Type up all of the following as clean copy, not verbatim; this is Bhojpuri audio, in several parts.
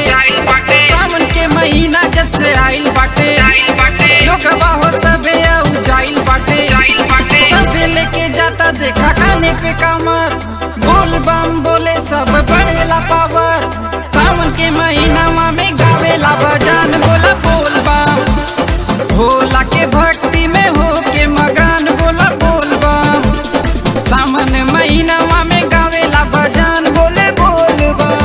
सावन के महीना जब से आइल बाटे लोगवा हो तबे जाइल बाटे सबे लेके जाता देखा खाने पे कमर बोल बम बोले सब बढ़ेला पावर। सावन के महीना में गावेला भजन बोला बोल बम भोला के भक्ति में हो के मगन बोला बोल बम। सावन महीना में गावेला भजन बोले बोल बम।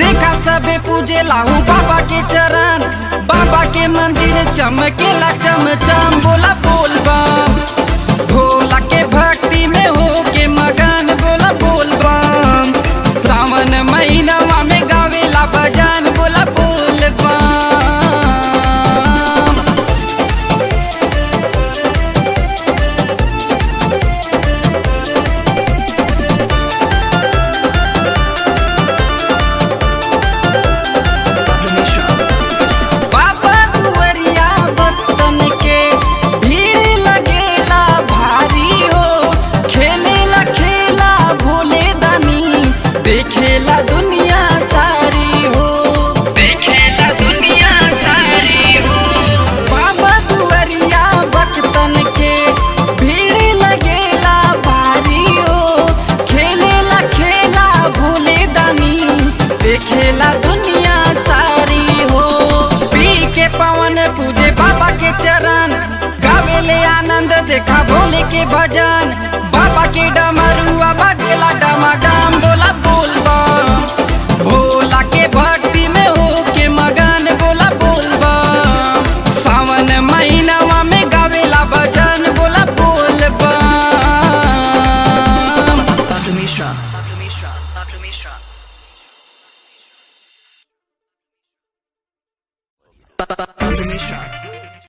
देखा सबे पूजे लाहू बाबा के चरण बाबा के मंदिर चमकेला चमचम बोला बोल बम भोला के भक्ति में हो के मगन बोला बोल बम। सावन महीना में गावेला भजन बोला बोल बम। देखेला दुनिया सारी हो बाबा दुआरिया भक्तन के भीड़ लगेला भारी हो खेलेला खेला भोले दानी देखेला दुनिया सारी हो। पी के पवन पूजे बाबा के चरण गावेले आनंद देखा भोले के भजन बाबा के डमरुआ बजेला डमाडम बोला बोल बम भोला के भक्ति में हो के मगन बोला बोल बम। सावन महीना में गावेला भजन बोला बोल बम।